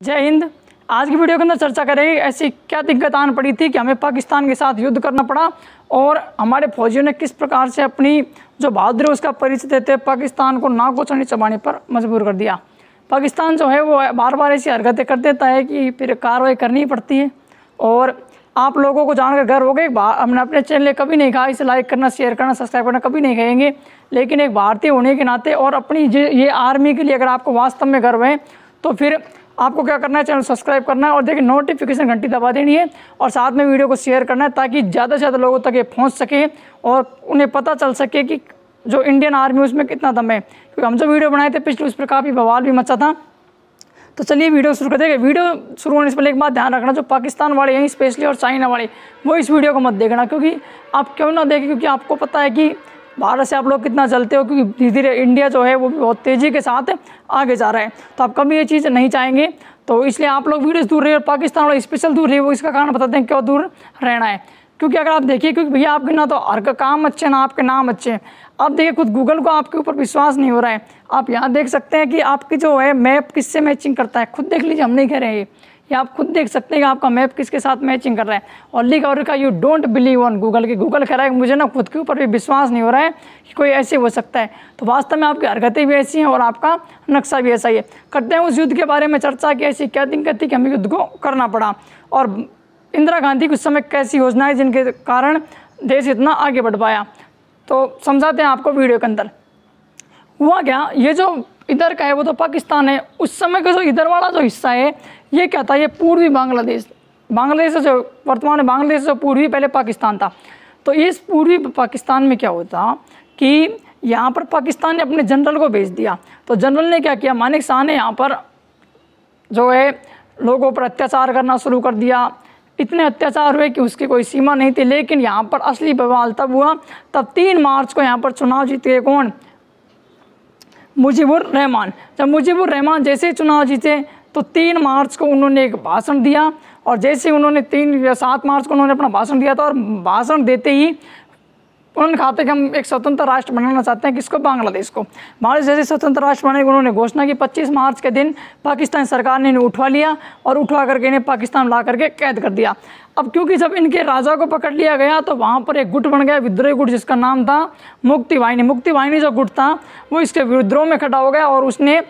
जय हिंद। आज की वीडियो के अंदर चर्चा करेंगे ऐसी क्या दिक्कत आन पड़ी थी कि हमें पाकिस्तान के साथ युद्ध करना पड़ा और हमारे फौजियों ने किस प्रकार से अपनी जो बहादुरी उसका परिचय देते पाकिस्तान को नाक को चढ़ी चबाने पर मजबूर कर दिया। पाकिस्तान जो है वो बार बार ऐसी हरकतें कर देता है कि फिर कार्रवाई करनी पड़ती है। और आप लोगों को जानकर गर्व हो गया, हमने अपने चैनल कभी नहीं कहा इसे लाइक करना, शेयर करना, सब्सक्राइब करना कभी नहीं कहेंगे, लेकिन एक भारतीय होने के नाते और अपनी ये आर्मी के लिए अगर आपको वास्तव में गर्व है तो फिर आपको क्या करना है, चैनल सब्सक्राइब करना है और देखिए नोटिफिकेशन घंटी दबा देनी है और साथ में वीडियो को शेयर करना है ताकि ज़्यादा से ज़्यादा लोगों तक ये पहुंच सके और उन्हें पता चल सके कि जो इंडियन आर्मी उसमें कितना दम है। क्योंकि हम जो वीडियो बनाए थे पिछले उस पर काफ़ी बवाल भी मचा था। तो चलिए वीडियो शुरू कर देंगे। वीडियो शुरू होने से पहले एक बात ध्यान रखना, जो पाकिस्तान वाले हैं स्पेशली और चाइना वाले, वो इस वीडियो को मत देखना, क्योंकि आप क्यों ना देखें, क्योंकि आपको पता है कि भारत से आप लोग कितना जलते हो, क्योंकि धीरे धीरे इंडिया जो है वो भी बहुत तेज़ी के साथ आगे जा रहा है। तो आप कभी ये चीज़ नहीं चाहेंगे, तो इसलिए आप लोग वीडियो से दूर रहिए और पाकिस्तान वाले स्पेशल दूर रहिए। वो इसका कारण बताते हैं क्यों दूर रहना है। क्योंकि अगर आप देखिए, क्योंकि भैया आपके ना तो हर का काम अच्छे ना आपके नाम अच्छे हैं। आप देखिए खुद गूगल को आपके ऊपर विश्वास नहीं हो रहा है। आप यहाँ देख सकते हैं कि आपकी जो है मैप किससे मैचिंग करता है, खुद देख लीजिए, हम नहीं कह रहे हैं ये आप खुद देख सकते हैं कि आपका मैप किसके साथ मैचिंग कर रहा है। और लिखा और you don't believe on Google की, गूगल कह रहा है मुझे ना खुद के ऊपर भी विश्वास नहीं हो रहा है कि कोई ऐसे हो सकता है। तो वास्तव में आपकी हरकतें भी ऐसी हैं और आपका नक्शा भी ऐसा ही है। करते हैं उस युद्ध के बारे में चर्चा की ऐसी क्या दिक्कत थी कि हमें युद्ध को करना पड़ा और इंदिरा गांधी कुछ समय कैसी योजनाएं जिनके कारण देश इतना आगे बढ़ पाया। तो समझाते हैं आपको वीडियो के अंदर। हुआ क्या, ये जो इधर का है वो तो पाकिस्तान है। उस समय का जो इधर वाला जो हिस्सा है ये क्या था, ये पूर्वी बांग्लादेश से जो वर्तमान बांग्लादेश जो पूर्वी पहले पाकिस्तान था। तो इस पूर्वी पाकिस्तान में क्या होता कि यहाँ पर पाकिस्तान ने अपने जनरल को भेज दिया। तो जनरल ने क्या किया, मानेक शाह ने यहाँ पर जो है लोगों पर अत्याचार करना शुरू कर दिया। इतने अत्याचार हुए कि उसकी कोई सीमा नहीं थी। लेकिन यहाँ पर असली बवाल तब हुआ, तब 3 मार्च को यहाँ पर चुनाव जीते कौन, मुजीबुर रहमान। जब मुजीबुर रहमान जैसे चुनाव जीते तो 3 मार्च को उन्होंने एक भाषण दिया और जैसे उन्होंने 3 या 7 मार्च को उन्होंने अपना भाषण दिया था और भाषण देते ही उन्होंने कहा था कि हम एक स्वतंत्र राष्ट्र बनाना चाहते हैं। किसको, बांग्लादेश को। बांग्लादेश जैसे स्वतंत्र राष्ट्र बनाने की उन्होंने घोषणा की। 25 मार्च के दिन पाकिस्तान सरकार ने इन्हें उठवा लिया और उठवा करके इन्हें पाकिस्तान ला करके कैद कर दिया। अब क्योंकि जब इनके राजा को पकड़ लिया गया तो वहाँ पर एक गुट बन गया, विद्रोही गुट, जिसका नाम था मुक्ति वाहिनी। मुक्ति वाहिनी जो गुट था वो इसके विद्रोह में खड़ा हो गया और उसने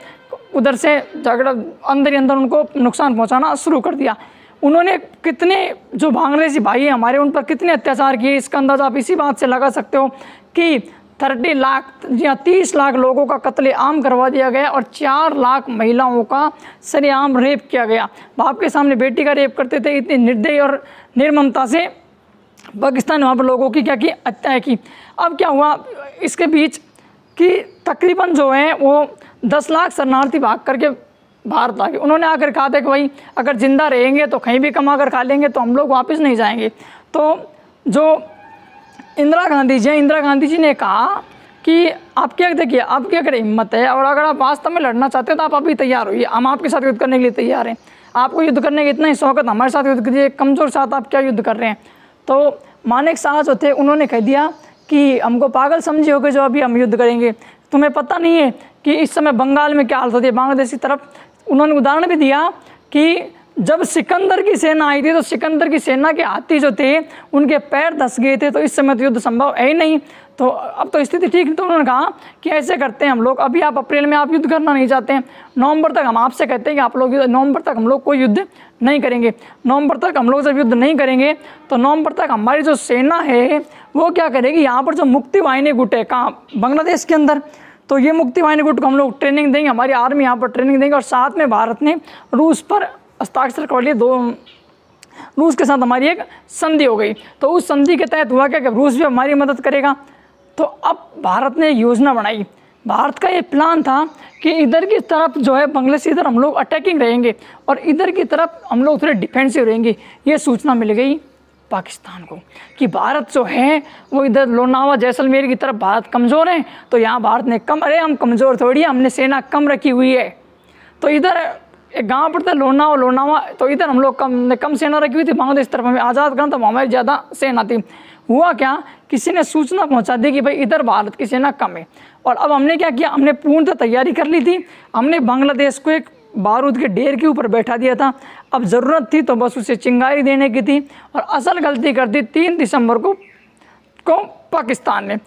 उधर से झगड़ा अंदर ही अंदर उनको नुकसान पहुँचाना शुरू कर दिया। उन्होंने कितने जो बांग्लादेशी भाई हैं हमारे, उन पर कितने अत्याचार किए, इसका अंदाजा आप इसी बात से लगा सकते हो कि 30 लाख या 30 लाख लोगों का कत्लेआम करवा दिया गया और 4 लाख महिलाओं का सरेआम रेप किया गया। बाप के सामने बेटी का रेप करते थे। इतनी निर्दयी और निर्ममता से पाकिस्तान वहाँ पर लोगों की क्या की, हत्या की। अब क्या हुआ इसके बीच कि तकरीबन जो है वो 10 लाख शरणार्थी भाग करके भारत आ गए। उन्होंने आकर कहा था कि भाई अगर जिंदा रहेंगे तो कहीं भी कमा कर खा लेंगे, तो हम लोग वापस नहीं जाएंगे। तो जो इंदिरा गांधी जी ने कहा कि आप क्या देखिए, आपकी अगर हिम्मत है और अगर आप वास्तव में लड़ना चाहते हैं तो आप अभी तैयार होइए, हम आपके साथ युद्ध करने के लिए तैयार हैं। आपको युद्ध करने की इतना ही शौक है तो हमारे साथ युद्ध करिए, कमज़ोर साथ आप क्या युद्ध कर रहे हैं। तो मानेक शाह जो थे उन्होंने कह दिया कि हमको पागल समझे होगे जो अभी हम युद्ध करेंगे, तुम्हें पता नहीं है कि इस समय बंगाल में क्या हालत होती है, बांग्लादेश की तरफ। उन्होंने उदाहरण भी दिया कि जब सिकंदर की सेना आई थी तो सिकंदर की सेना के हाथी जो थे उनके पैर धंस गए थे, तो इस समय तो युद्ध संभव है ही नहीं। तो अब तो स्थिति ठीक नहीं। तो उन्होंने कहा कि ऐसे करते हैं हम लोग, अभी आप अप्रैल में आप युद्ध करना नहीं चाहते हैं, नवंबर तक हम आपसे कहते हैं कि आप लोग नवंबर तक हम लोग कोई युद्ध नहीं करेंगे। नवंबर तक हम लोग जब युद्ध नहीं करेंगे तो नवंबर तक हमारी जो सेना है वो क्या करेगी, यहाँ पर जो मुक्ति वाहिनी गुट है कहाँ, बांग्लादेश के अंदर, तो ये मुक्ति वाहिनी गुट को हम लोग ट्रेनिंग देंगे, हमारी आर्मी यहाँ पर ट्रेनिंग देंगे। और साथ में भारत ने रूस पर हस्ताक्षर कर लिए, रूस के साथ हमारी एक संधि हो गई। तो उस संधि के तहत हुआ क्या कि रूस भी हमारी मदद करेगा। तो अब भारत ने योजना बनाई। भारत का ये प्लान था कि इधर की तरफ जो है बांग्लादेश, इधर हम लोग अटैकिंग रहेंगे और इधर की तरफ हम लोग थोड़े डिफेंसिव रहेंगे। ये सूचना मिल गई पाकिस्तान को कि भारत जो है वो इधर लोनावा जैसलमेर की तरफ भारत कमज़ोर है। तो यहाँ भारत ने कम, अरे हम कमज़ोर थोड़ी है, हमने सेना कम रखी हुई है। तो इधर एक गांव पड़ता है लोनावा, तो इधर हम लोग कम सेना रखी हुई थी। बांग्लादेश तरफ हमें आज़ाद करना तो हमारी ज़्यादा सेना थी। हुआ क्या, किसी ने सूचना पहुंचा दी कि भाई इधर भारत की सेना कम है। और अब हमने क्या किया, हमने पूर्णतः तैयारी कर ली थी। हमने बांग्लादेश को एक बारूद के ढेर के ऊपर बैठा दिया था। अब ज़रूरत थी तो बस उसे चिंगारी देने की थी, और असल गलती कर दी 3 दिसंबर को पाकिस्तान ने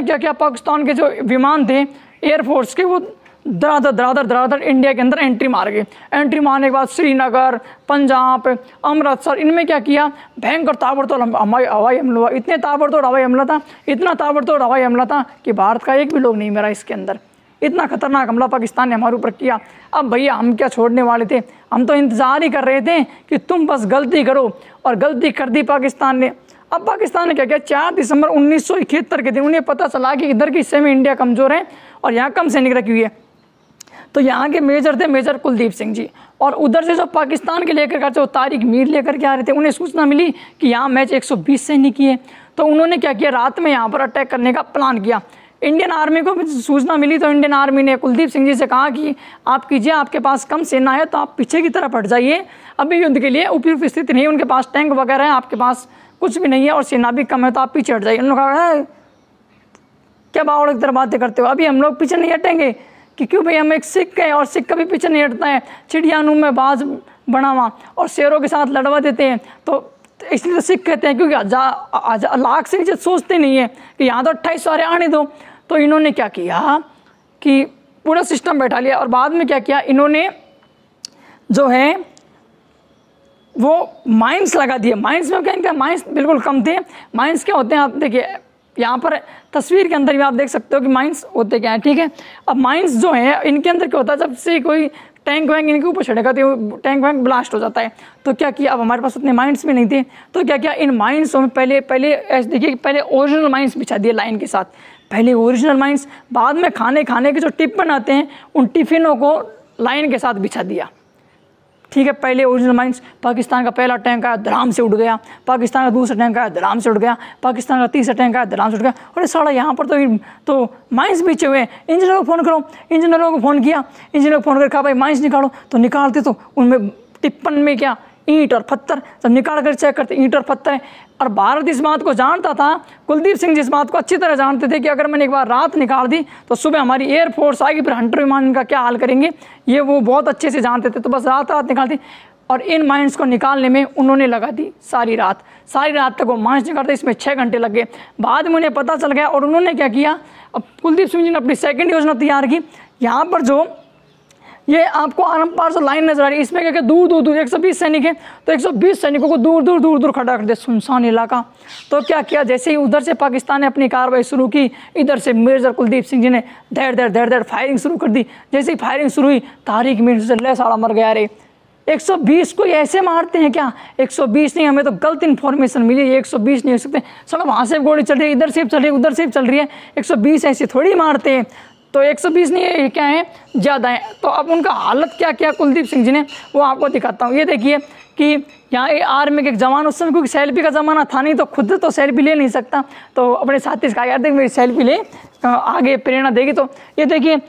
क्या किया, पाकिस्तान के जो विमान थे एयरफोर्स के, वो धड़ाधड़ इंडिया के अंदर एंट्री मार गए। एंट्री मारने के बाद श्रीनगर, पंजाब, अमृतसर, इनमें क्या किया, भयंकर ताबड़तोड़ हवाई हमला हुआ। इतना ताबड़तोड़ हवाई हमला था कि भारत का एक भी लोग नहीं मरा इसके अंदर। इतना खतरनाक हमला पाकिस्तान ने हमारे ऊपर किया। अब भैया हम क्या छोड़ने वाले थे, हम तो इंतज़ार ही कर रहे थे कि तुम बस गलती करो, और गलती कर दी पाकिस्तान ने। अब पाकिस्तान ने क्या किया, 4 दिसंबर 1971 के दिन उन्हें पता चला कि इधर के हिस्से में इंडिया कमज़ोर है और यहाँ कम सैनिक रखी हुई है। तो यहाँ के मेजर थे मेजर कुलदीप सिंह जी, और उधर से जो पाकिस्तान के लेकर के जो तारिक मीर लेकर के आ रहे थे, उन्हें सूचना मिली कि यहाँ मैच 120 सैनिक की है। तो उन्होंने क्या किया, रात में यहाँ पर अटैक करने का प्लान किया। इंडियन आर्मी को सूचना मिली तो इंडियन आर्मी ने कुलदीप सिंह जी से कहा कि आप कीजिए, आपके पास कम सेना है तो आप पीछे की तरफ हट जाइए, अभी युद्ध के लिए उपयुक्त स्थिति नहीं है, उनके पास टैंक वगैरह है, आपके पास कुछ भी नहीं है और सेना भी कम है, तो आप पीछे हट जाइए। उन्होंने कहा क्या बावड़ की तरह बातें करते हो, अभी हम लोग पीछे नहीं हटेंगे, कि क्यों भाई, हम एक सिख है और सिख कभी पीछे नहीं हटता है, चिड़ियानू में बाज बना हुआ और शेरों के साथ लड़वा देते हैं, तो इसलिए तो सिख कहते हैं, क्योंकि लाख से नीचे सोचते नहीं है कि यहाँ तो 28 सारे आने दो। तो इन्होंने क्या किया कि पूरा सिस्टम बैठा लिया, और बाद में क्या किया, इन्होंने जो है वो माइंस लगा दिए। माइंस में क्या, इनका माइंस बिल्कुल कम थे। माइंस क्या होते हैं, आप देखिए यहाँ पर तस्वीर के अंदर भी आप देख सकते हो कि माइंस होते क्या हैं, ठीक है। अब माइंस जो है इनके अंदर क्या होता है, जब से कोई टैंक वैंक इनके ऊपर चढ़ेगा तो टैंक वैंक ब्लास्ट हो जाता है। तो क्या किया, अब हमारे पास उतने माइंस भी नहीं थे, तो क्या किया, इन माइंसों में पहले ऐसे देखिए, पहले ओरिजिनल माइंस बिछा दिए लाइन के साथ, पहले ओरिजिनल माइंस, बाद में खाने के जो टिप बनाते हैं उन टिफिनों को लाइन के साथ बिछा दिया, ठीक है। पहले ओरिजिनल माइंस, पाकिस्तान का पहला टैंक आया, धड़ाम से उड़ गया, पाकिस्तान का दूसरा टैंक आया, धड़ाम से उड़ गया, पाकिस्तान का तीसरा टैंक आया, धड़ाम से उड़ गया। और साला यहाँ पर तो माइंस बिछे हुए हैं, इंजीनियरों को फ़ोन करो। इंजीनियरों को फ़ोन किया, इंजीनियरों को फ़ोन कर कहा भाई माइंस निकालो, तो निकालते तो उनमें टिप्पण में क्या, ईंट और पत्थर, जब निकाल कर चेक करते ईंट और पत्थर है। और भारत इस बात को जानता था, कुलदीप सिंह जी इस बात को अच्छी तरह जानते थे कि अगर मैंने एक बार रात निकाल दी तो सुबह हमारी एयरफोर्स आएगी, फिर हंटर विमान इनका क्या हाल करेंगे, ये वो बहुत अच्छे से जानते थे। तो बस रात निकाल दी, और इन माइंस को निकालने में उन्होंने लगा दी सारी रात तक वो माइंस निकालते, इसमें 6 घंटे लग गए। बाद में उन्हें पता चल गया, और उन्होंने क्या किया, अब कुलदीप सिंह जी ने अपनी सेकंड योजना तैयार की। यहाँ पर जो ये आपको आरम पार से लाइन नजर आ रही है, इसमें क्या दूर 120 सैनिक है, तो 120 सैनिकों को दूर खड़ा कर दिया, सुनसान इलाका। तो क्या किया, जैसे ही उधर से पाकिस्तान ने अपनी कार्रवाई शुरू की, इधर से मेजर कुलदीप सिंह जी ने धैर फायरिंग शुरू कर दी। जैसे ही फायरिंग शुरू हुई, तारिक मीर से ले साड़ा मर गया। रे 120 को ऐसे मारते हैं क्या, 120 नहीं, हमें तो गलत इन्फॉर्मेशन मिली, 120 नहीं हो सकते, चलो वहाँ से गोली चल रही है, इधर से चल रही है, उधर से चल रही है, 120 ऐसे थोड़ी मारते हैं। तो 120 नहीं है, क्या है, ज़्यादा है। तो अब उनका हालत क्या किया कुलदीप सिंह जी ने, वो आपको दिखाता हूँ। ये देखिए कि यहाँ आर्मी के एक जवान, उस समय क्योंकि सेल्फी का ज़माना था नहीं, तो खुद तो सेल्फी ले नहीं सकता, तो अपने साथी से कहा यार देख मेरी सेल्फी ले, आगे प्रेरणा देगी। तो ये देखिए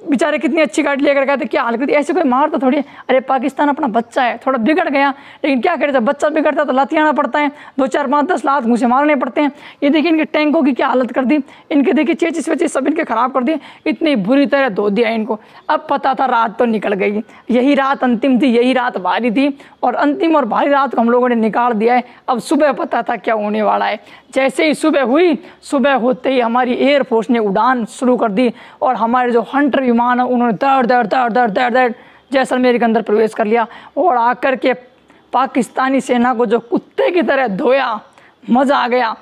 बेचारे कितनी अच्छी गाड़ी लेकर गए थे, क्या हाल करती, ऐसे कोई मारता थोड़ी। अरे पाकिस्तान अपना बच्चा है, थोड़ा बिगड़ गया, लेकिन क्या करे, जब बच्चा बिगड़ता तो लातियाना पड़ता है, 2 4 5 10 लात मुँह से मारने पड़ते हैं। ये देखिए इनके टैंकों की क्या हालत कर दी, इनके देखिए चेचिस वेचिस सब इनके ख़राब कर दिए, इतनी बुरी तरह धो दिया इनको। अब पता था रात तो निकल गई, यही रात अंतिम थी, यही रात भारी थी, और अंतिम और भारी रात को हम लोगों ने निकाल दिया है। अब सुबह पता था क्या होने वाला है। जैसे ही सुबह हुई, सुबह होते ही हमारी एयरफोर्स ने उड़ान शुरू कर दी, और हमारे जो हंटर विमान है उन्होंने दर जैसलमेर के अंदर प्रवेश कर लिया, और आकर के पाकिस्तानी सेना को जो कुत्ते की तरह धोया, मज़ा आ गया।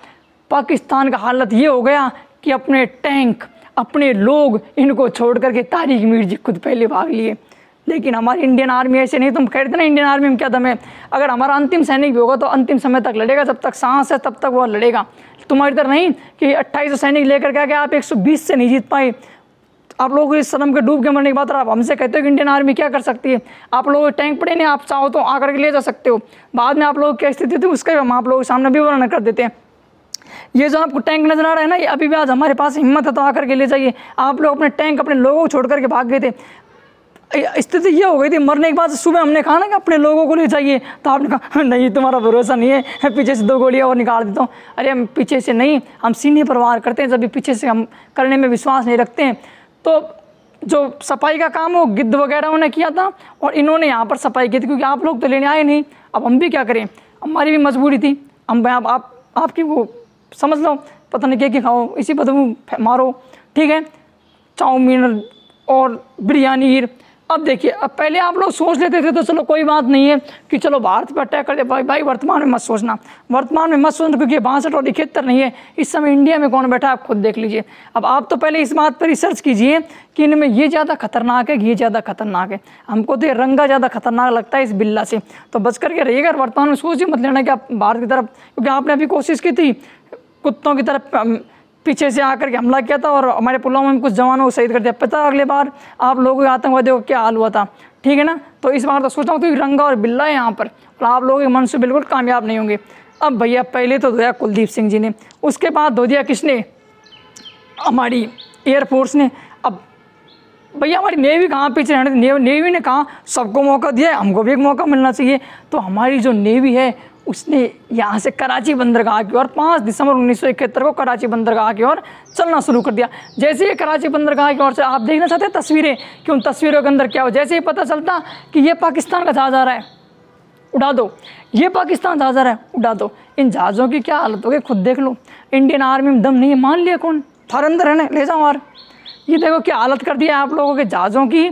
पाकिस्तान का हालत ये हो गया कि अपने टैंक, अपने लोग, इनको छोड़ करके तारिक मीर जी खुद पहले भाग लिए। लेकिन हमारी इंडियन आर्मी ऐसे नहीं, तुम कहते ना इंडियन आर्मी में क्या दम है, अगर हमारा अंतिम सैनिक भी होगा तो अंतिम समय तक लड़ेगा, जब तक सांस है तब तक वो लड़ेगा। तुम्हारी तरह नहीं कि 2800 सैनिक लेकर के आके आप 120 से नहीं जीत पाए। आप लोग इस सनम के डूब के मरने की बात, आप हमसे कहते हो कि इंडियन आर्मी क्या कर सकती है। आप लोग टैंक पड़े नहीं, आप चाहो तो आकर के ले जा सकते हो। बाद में आप लोग क्या स्थिति थी उसका हम आप लोगों के सामने भी वर्णन कर देते हैं। ये जो आपको टैंक नजर आ रहा है ना, ये अभी भी आज हमारे पास हिम्मत है तो आकर के ले जाइए। आप लोग अपने टैंक, अपने लोगों को छोड़ करके भाग गए थे। स्थिति ये हो गई थी, मरने के बाद सुबह हमने कहा ना कि अपने लोगों को ले जाइए, तो आपने कहा नहीं तुम्हारा भरोसा नहीं है, पीछे से 2 गोलियां और निकाल देता हूँ। अरे हम पीछे से नहीं, हम सीने पर वार करते हैं, जब भी पीछे से हम करने में विश्वास नहीं रखते हैं। तो जो सफाई का काम वो गिद्ध वगैरह ने किया था और इन्होंने यहाँ पर सफाई की थी, क्योंकि आप लोग तो लेने आए नहीं। अब हम भी क्या करें, हमारी भी मजबूरी थी। हम आपकी वो समझ लो, पता नहीं क्या खाओ, इसी बदबू मारो, ठीक है, चाउमीन और बिरयानी। अब देखिए, अब पहले आप लोग सोच लेते थे तो चलो कोई बात नहीं है कि चलो भारत पर अटैक कर दे, भाई वर्तमान में मत सोचना, वर्तमान में मत सोचना, क्योंकि 62 और 71 नहीं है, इस समय इंडिया में कौन बैठा है आप खुद देख लीजिए। अब आप तो पहले इस बात पर रिसर्च कीजिए कि इनमें ये ज़्यादा खतरनाक है, ये ज़्यादा खतरनाक है। हमको तो ये रंगा ज़्यादा खतरनाक लगता है इस बिल्ला से, तो बच करके रहिएगा। वर्तमान में सोच ही मत लेना कि आप भारत की तरफ, क्योंकि आपने अभी कोशिश की थी कुत्तों की तरफ पीछे से आकर के हमला किया था और हमारे पुलवामा में कुछ जवानों को शहीद कर दिया। पता अगले बार आप लोगों के आतंकवादियों को क्या हाल हुआ था, ठीक है ना। तो इस बार तो सोच रहा हूँ कि रंगा और बिल्ला है यहाँ पर, और आप लोगों के मन से बिल्कुल कामयाब नहीं होंगे। अब भैया पहले तो दिया कुलदीप सिंह जी ने, उसके बाद दो दिया किसने, हमारी एयरफोर्स ने। अब भैया हमारी नेवी कहाँ पीछे रहने, नेवी ने कहा सबको मौका दिया है, हमको भी एक मौका मिलना चाहिए। तो हमारी जो नेवी है उसने यहाँ से कराची बंदरगाह की ओर 5 दिसंबर 1971 को कराची बंदरगाह की ओर चलना शुरू कर दिया। जैसे ही कराची बंदरगाह की ओर से, आप देखना चाहते हैं तस्वीरें कि उन तस्वीरों के अंदर क्या हो, जैसे ही पता चलता कि ये पाकिस्तान का जहाज आ रहा है, उड़ा दो, ये पाकिस्तान जहाज आ रहा है, उड़ा दो। इन जहाज़ों की क्या हालत होगी खुद देख लो। इंडियन आर्मी में दम नहीं है, मान लिया कौन, थार अंदर है ना, ले जाओ यार। ये देखो क्या हालत कर दिया आप लोगों के जहाज़ों की,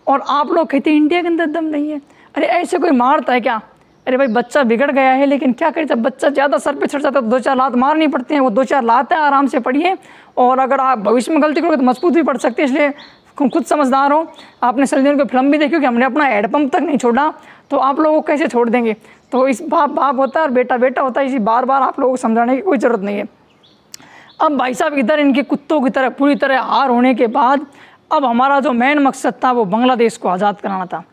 और आप लोग कहते इंडिया के अंदर दम नहीं है। अरे ऐसे कोई मारता है क्या? अरे भाई बच्चा बिगड़ गया है, लेकिन क्या करें, जब बच्चा ज़्यादा सर पे चढ़ जाता है तो 2-4 लात मारनी पड़ती हैं। वो 2-4 लात है, आराम से पढ़िए, और अगर आप भविष्य में गलती करोगे तो मजबूत भी पड़ सकते हैं, इसलिए खुद समझदार हो। आपने सलमान की फिल्म भी देखी कि हमने अपना हैंडपम्प तक नहीं छोड़ा, तो आप लोगों को कैसे छोड़ देंगे। तो इस बाप होता है और बेटा बेटा होता है, इसी बार बार आप लोगों को समझाने की कोई ज़रूरत नहीं है। अब भाई साहब इधर इनके कुत्तों की तरह पूरी तरह हार होने के बाद, अब हमारा जो मेन मकसद था वो बांग्लादेश को आज़ाद कराना था।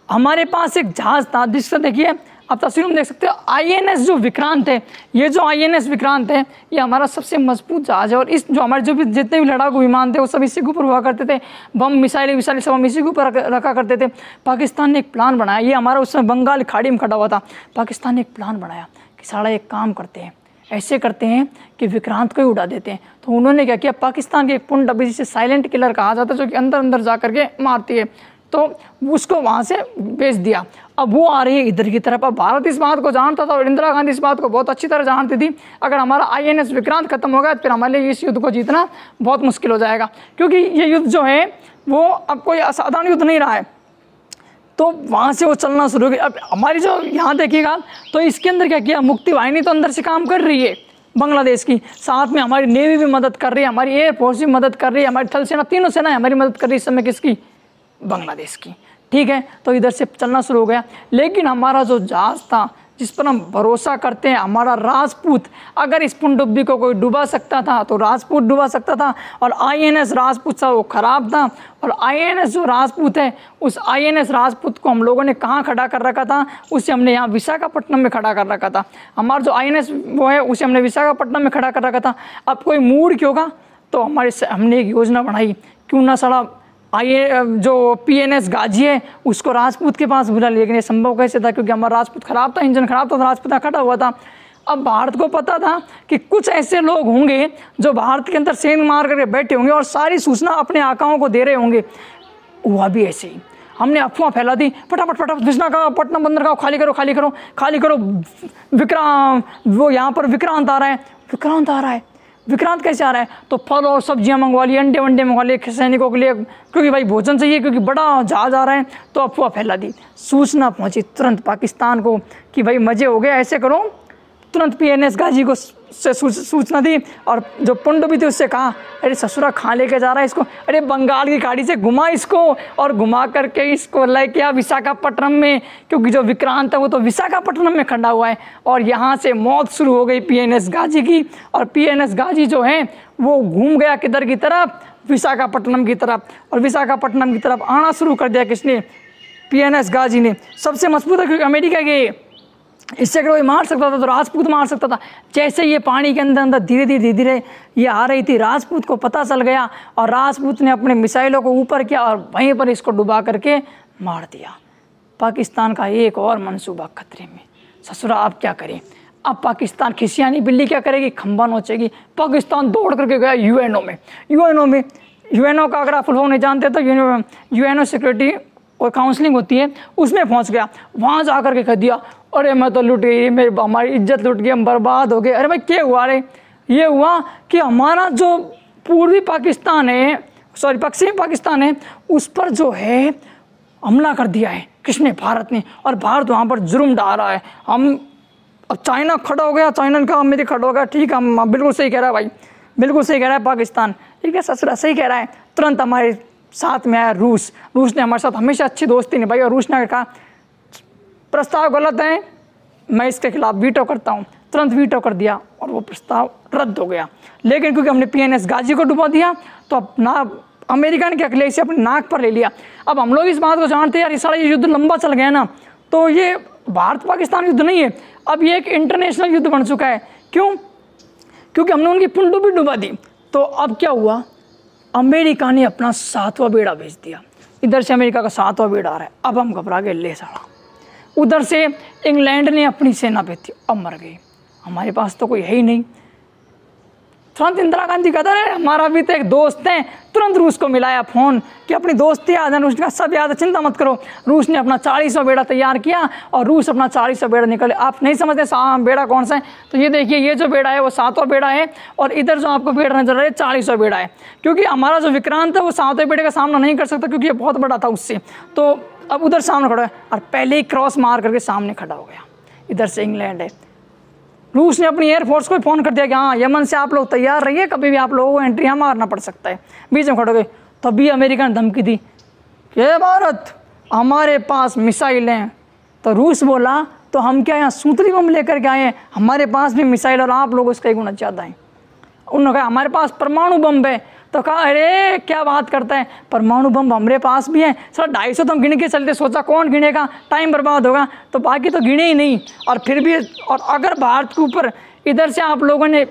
हमारे पास एक जहाज़ था जिससे देखिए आप तस्वीर में देख सकते हो, INS जो विक्रांत है, ये जो INS विक्रांत है ये हमारा सबसे मजबूत जहाज़ है। और इस जो हमारे जो भी जितने भी लड़ाकू विमान थे वो सब इसी के ऊपर हुआ करते थे, बम मिसाइलें सब हम इसी के ऊपर रखा करते थे। पाकिस्तान ने एक प्लान बनाया, ये हमारा उस समय बंगाल खाड़ी में खड़ा हुआ था। पाकिस्तान ने एक प्लान बनाया कि सारा एक काम करते हैं, ऐसे करते हैं कि विक्रांत को ही उड़ा देते हैं। तो उन्होंने क्या किया, पाकिस्तान के एक पुंड अभी जिसे साइलेंट किलर कहा जाता है, जो कि अंदर अंदर जा करके मारती है, तो उसको वहाँ से भेज दिया। अब वो आ रही है इधर की तरफ। अब भारत इस बात को जानता था और इंदिरा गांधी इस बात को बहुत अच्छी तरह जानती थी, अगर हमारा INS विक्रांत खत्म हो गया तो फिर हमारे लिए इस युद्ध को जीतना बहुत मुश्किल हो जाएगा, क्योंकि ये युद्ध जो है वो अब कोई असाधारण युद्ध नहीं रहा है। तो वहाँ से वो चलना शुरू हो गया। अब हमारी जो यहाँ देखिएगा तो इसके अंदर क्या किया, मुक्ति वाहिनी तो अंदर से काम कर रही है बांग्लादेश की, साथ में हमारी नेवी भी मदद कर रही है, हमारी एयरफोर्स भी मदद कर रही है, हमारी थल सेना, तीनों सेना हमारी मदद कर रही है इस समय, किसकी, बांग्लादेश की, ठीक है। तो इधर से चलना शुरू हो गया। लेकिन हमारा जो जहाज़ था जिस पर हम भरोसा करते हैं, हमारा राजपूत, अगर इस पनडुब्बी को कोई डुबा सकता था तो राजपूत डुबा सकता था। और INS राजपूत था वो ख़राब था, और INS जो राजपूत है उस INS राजपूत को हम लोगों ने कहाँ खड़ा कर रखा था, उसे हमने यहाँ विशाखापट्टनम में खड़ा कर रखा था। हमारा जो INS वो है उसे हमने विशाखापट्टनम में खड़ा कर रखा था। अब कोई मूड क्यों होगा, तो हमने एक योजना बनाई, क्यों ना साला जो PNS गाजी है उसको राजपूत के पास बुला, लेकिन ये संभव कैसे था, क्योंकि हमारा राजपूत खराब था, इंजन खराब था, तो राजपूत खड़ा हुआ था। अब भारत को पता था कि कुछ ऐसे लोग होंगे जो भारत के अंदर सेंध मार करके बैठे होंगे और सारी सूचना अपने आकाओं को दे रहे होंगे। हुआ भी ऐसे ही, हमने अफवाह फैला दी, फटाफट विशाखापट्टनम बंदरगाह खाली करो, खाली करो, खाली करो, विक्रांत, वो यहाँ पर विक्रांत आ रहा है, विक्रांत आ रहा है। विक्रांत कैसे आ रहा है, तो फल और सब्जियां मंगवा ली, अंडे वंडे मंगवा लिए सैनिकों के लिए, क्योंकि भाई भोजन चाहिए, क्योंकि बड़ा जहाज आ रहा है। तो अफवाह फैला दी, सूचना पहुंची तुरंत पाकिस्तान को कि भाई मजे हो गए, ऐसे करो। तुरंत PNS गाजी को से सूचना दी, और जो पनडुब्बी थी उससे कहा, अरे ससुरा खा लेके जा रहा है इसको, अरे बंगाल की खाड़ी से घुमा इसको, और घुमा करके इसको लेके आ विशाखापट्टनम में, क्योंकि जो विक्रांत है वो तो विशाखापट्टनम में खड़ा हुआ है। और यहाँ से मौत शुरू हो गई PNS गाजी की, और PNS गाजी जो है वो घूम गया किधर की तरफ, विशाखापट्टनम की तरफ। और विशाखापट्टनम की तरफ आना शुरू कर दिया किसने, PNS गाजी ने। सबसे मजबूत है क्योंकि अमेरिका के, इससे अगर कोई मार सकता था तो राजपूत मार सकता था। जैसे ये पानी के अंदर अंदर धीरे धीरे ये आ रही थी, राजपूत को पता चल गया, और राजपूत ने अपने मिसाइलों को ऊपर किया और वहीं पर इसको डुबा करके मार दिया। पाकिस्तान का एक और मंसूबा खतरे में। ससुरा आप क्या करें, अब पाकिस्तान खिसियानी बिल्ली क्या करेगी, खंबा नोचेगी। पाकिस्तान दौड़ करके गया यूएनओ में यूएनओ का अगर आप फुल फॉर्म नहीं जानते तो यूएनओ सिक्योरिटी और काउंसलिंग होती है, उसमें पहुंच गया। वहाँ जा कर के कह दिया अरे मैं तो लुट गई, मेरी हमारी इज्जत लुट गई, हम बर्बाद हो गए। अरे भाई क्या हुआ? अरे ये हुआ कि हमारा जो पूर्वी पाकिस्तान है, सॉरी पश्चिमी पाकिस्तान है, उस पर जो है हमला कर दिया है किसने? भारत ने। और भारत वहाँ पर जुर्म डाल रहा है। हम अब चाइना खड़ा हो गया, चाइना ने कहा अमेरिका खड़ा हो गया, ठीक है हम बिल्कुल सही कह रहा है भाई, बिल्कुल सही कह रहा है पाकिस्तान, ठीक है ससुरा सही कह रहा है। तुरंत हमारे साथ में आया रूस ने हमारे साथ हमेशा अच्छी दोस्ती निभाई और रूस ने कहा प्रस्ताव गलत है, मैं इसके खिलाफ वीटो करता हूँ। तुरंत वीटो कर दिया और वो प्रस्ताव रद्द हो गया। लेकिन क्योंकि हमने PNS गाजी को डुबा दिया तो अब ना अमेरिका ने क्या किया, इसे अपने नाक पर ले लिया। अब हम लोग इस बात को जानते हैं यार, इस सारा ये युद्ध लंबा चल गया ना, तो ये भारत पाकिस्तान युद्ध नहीं है, अब ये एक इंटरनेशनल युद्ध बन चुका है। क्यों? क्योंकि हमने उनकी पुंडू भी डुबा दी। तो अब क्या हुआ, अमेरिका ने अपना 7वां बेड़ा भेज दिया। इधर से अमेरिका का 7वां बेड़ा आ रहा है, अब हम घबरा गए ले साड़ा। उधर से इंग्लैंड ने अपनी सेना भेजी, अब मर गई, हमारे पास तो कोई है ही नहीं। तुरंत इंदिरा गांधी कहता है हमारा भी तो एक दोस्त है, तुरंत रूस को मिलाया फ़ोन कि अपनी दोस्ती याद है। रूस ने सब याद है, चिंता मत करो। रूस ने अपना 40वां बेड़ा तैयार किया और रूस अपना 40वां बेड़ा निकले। आप नहीं समझते बेड़ा कौन सा है, तो ये देखिए ये जो बेड़ा है वो 7वां बेड़ा है और इधर जो आपको बेड़ा नजर आ रहा है 40वां बेड़ा है। क्योंकि हमारा जो विक्रांत है वो 7वें बेड़े का सामना नहीं कर सकता क्योंकि ये बहुत बड़ा था उससे, तो अब उधर सामने खड़ा है और पहले ही क्रॉस मार करके सामने खड़ा हो गया। इधर से इंग्लैंड है, रूस ने अपनी एयरफोर्स को फ़ोन कर दिया कि हाँ यमन से आप लोग तैयार रहिए, कभी भी आप लोगों को एंट्री यहाँ मारना पड़ सकता है। बीच में खड़े हो गए, तभी अमेरिका ने धमकी दी कि भारत हमारे पास मिसाइल हैं। तो रूस बोला तो हम क्या यहाँ सूतरी बम लेकर के आए हैं, हमारे पास भी मिसाइल और आप लोग उसका 1 गुना ज़्यादा है। उन्होंने कहा हमारे पास परमाणु बम है। तो कहा अरे क्या बात करता है, परमाणु बम हमारे पास भी है। सर 250 तो हम गिन के चलते, सोचा कौन गिनेगा, टाइम बर्बाद होगा, तो बाकी तो गिने ही नहीं। और फिर भी और अगर भारत के ऊपर इधर से आप लोगों ने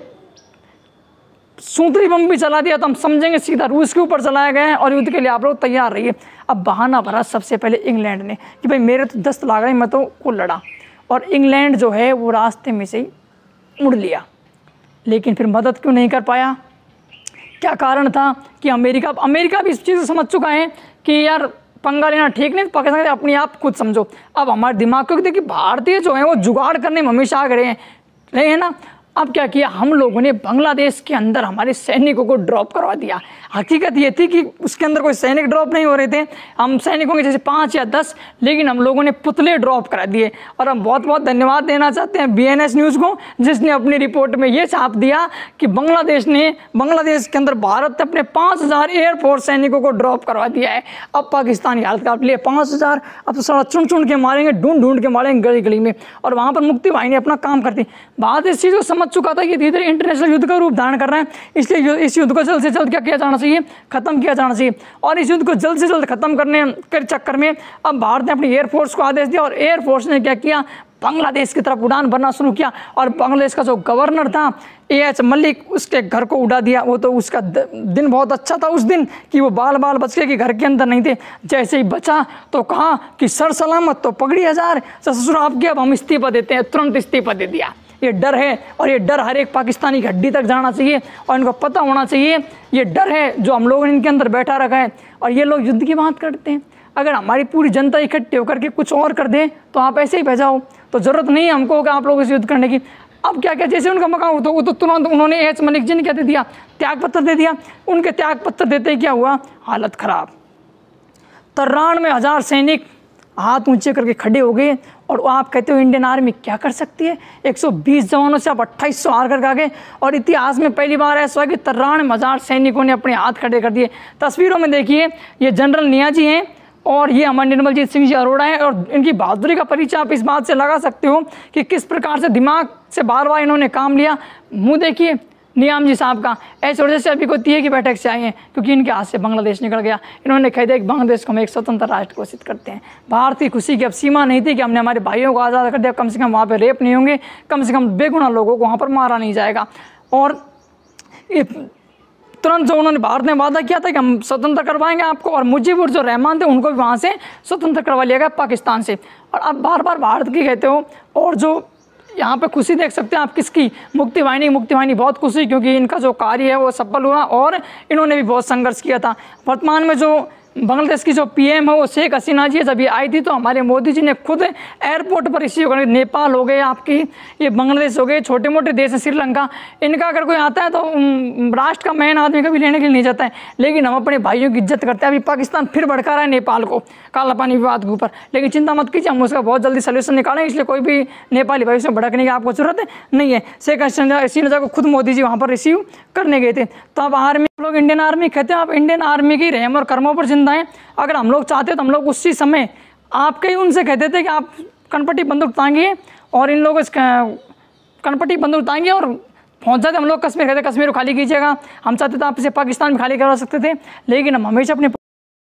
सूतरी बम भी चला दिया तो हम समझेंगे सीधा रूस के ऊपर चलाया गया है और युद्ध के लिए आप लोग तैयार रहिए। अब बहाना भरा सबसे पहले इंग्लैंड ने कि भाई मेरे तो दस्त लग रहे, मैं तो को लड़ा, और इंग्लैंड जो है वो रास्ते में से ही मुड़ लिया। लेकिन फिर मदद क्यों नहीं कर पाया? क्या कारण था कि अमेरिका भी इस चीज़ को समझ चुका है कि यार पंगा लेना ठीक नहीं, पाकिस्तान अपने आप खुद समझो। अब हमारे दिमाग को देखिए भारतीय जो है वो जुगाड़ करने में हमेशा आगे रहे हैं ना। अब क्या किया हम लोगों ने, बांग्लादेश के अंदर हमारे सैनिकों को ड्रॉप करवा दिया। हकीकत ये थी कि उसके अंदर कोई सैनिक ड्रॉप नहीं हो रहे थे, हम सैनिकों के जैसे 5 या 10, लेकिन हम लोगों ने पुतले ड्रॉप करा दिए। और हम बहुत बहुत धन्यवाद देना चाहते हैं BNS न्यूज़ को, जिसने अपनी रिपोर्ट में ये छाप दिया कि बांग्लादेश के अंदर भारत ने अपने 5000 एयरफोर्स सैनिकों को ड्रॉप करवा दिया है। अब पाकिस्तानी हालत का लिए 5000 अब तो सारा चुन के मारेंगे, ढूंढ के मारेंगे गली गली में, और वहाँ पर मुक्ति वाहिनी अपना काम करती। भारत इस चीज़ को समझ चुका था कि धीरे धीरे इंटरनेशनल युद्ध का रूप धारण कर रहा है, इसलिए इस युद्ध को जल्द से जल्द क्या किया जाना चाहिए, खत्म किया जाना चाहिए। और इस युद्ध को जल्द से जल्द खत्म करने के चक्कर में अब भारत ने अपनी एयरफोर्स को आदेश दिया और एयरफोर्स ने क्या किया, बांग्लादेश की तरफ उड़ान भरना शुरू किया। और बांग्लादेश का जो गवर्नर था AH मलिक, उसके घर को उड़ा दिया। वो तो उसका दिन बहुत अच्छा था उस दिन कि वो बाल बच गए कि घर के अंदर नहीं थे। जैसे ही बचा तो कहा कि सर सलामत तो पगड़ी 1000, ससुर आपके अब हम इस्तीफा देते हैं। तुरंत इस्तीफा दे दिया। ये डर है और ये डर हर एक पाकिस्तानी की हड्डी तक जाना चाहिए और इनको पता होना चाहिए ये डर है जो हम लोगों ने इनके अंदर बैठा रखा है। और ये लोग युद्ध की बात करते हैं, अगर हमारी पूरी जनता इकट्ठी होकर के कुछ और कर दें तो आप ऐसे ही भेजाओ, तो ज़रूरत नहीं है हमको कि आप लोग इस युद्ध करने की। अब क्या जैसे उनका मकान तो वो तो तुरंत उन्होंने AH मलिक जी ने क्या दे दिया, त्याग पत्र दे दिया। उनके त्याग पत्र देते ही क्या हुआ, हालत ख़राब। 93,000 सैनिक हाथ ऊंचे करके खड़े हो गए। और आप कहते हो इंडियन आर्मी क्या कर सकती है, 120 जवानों से आप 2800 हार करके आ गए। और इतिहास में पहली बार ऐसा हुआ कि 93,000 सैनिकों ने अपने हाथ खड़े कर दिए। तस्वीरों में देखिए ये जनरल नियाजी हैं और ये हमारे निर्मलजीत सिंह जी अरोड़ा हैं। और इनकी बहादुरी का परिचय आप इस बात से लगा सकते हो कि किस प्रकार से दिमाग से बार बार इन्होंने काम लिया। मुँह देखिए नियाम जी साहब का, ऐसे वजह से अभी को तिये की बैठक से आए हैं क्योंकि इनके हाथ से बांग्लादेश निकल गया। इन्होंने कह दिया कि बांग्लादेश को हम एक स्वतंत्र राष्ट्र घोषित करते हैं। भारत की खुशी की अब सीमा नहीं थी कि हमने हमारे भाइयों को आज़ाद कर दिया, कम से कम वहाँ पे रेप नहीं होंगे, कम से कम बेगुनाह लोगों को वहाँ पर मारा नहीं जाएगा। और तुरंत जो उन्होंने भारत ने वादा किया था कि हम स्वतंत्र करवाएंगे आपको, और मुजीबुर जो रहमान थे उनको भी वहाँ से स्वतंत्र करवा लिया गया पाकिस्तान से। और अब बार बार भारत की कहते हो और जो यहाँ पे खुशी देख सकते हैं आप किसकी, मुक्ति वाहिनी बहुत खुशी, क्योंकि इनका जो कार्य है वो सफल हुआ और इन्होंने भी बहुत संघर्ष किया था। वर्तमान में जो बांग्लादेश की जो पीएम है वो शेख हसीना जी है। जब ये आई थी तो हमारे मोदी जी ने खुद एयरपोर्ट पर रिसीव कर, नेपाल हो गए आपकी, ये बांग्लादेश हो गए, छोटे मोटे देश हैं, श्रीलंका, इनका अगर कोई आता है तो राष्ट्र का मेन आदमी कभी लेने के लिए नहीं जाता है। लेकिन हम अपने भाइयों की इज्जत करते हैं। अभी पाकिस्तान फिर भड़का रहा है नेपाल को काला पानी विवाद के ऊपर, लेकिन चिंता मत कीजिए, हम उसका बहुत जल्दी सोल्यूशन निकालेंगे, इसलिए कोई भी नेपाली भाई से भड़कने की आपको जरूरत नहीं है। शेख हसीना को खुद मोदी जी वहाँ पर रिसीव करने गए थे। तो अब आर्मी, लोग इंडियन आर्मी कहते हैं, आप इंडियन आर्मी की रहम और कर्मों पर जिंदा हैं। अगर हम लोग चाहते तो हम लोग उसी समय आपके ही उनसे कहते थे कि आप कनपट्टी बंदूक तांगिए और इन लोगों कनपट्टी बंदूक तांगिए और पहुंच जाते। हम लोग कश्मीर कहते, कश्मीर को खाली कीजिएगा। हम चाहते तो आप इसे पाकिस्तान में खाली करवा सकते थे, लेकिन हम हमेशा अपने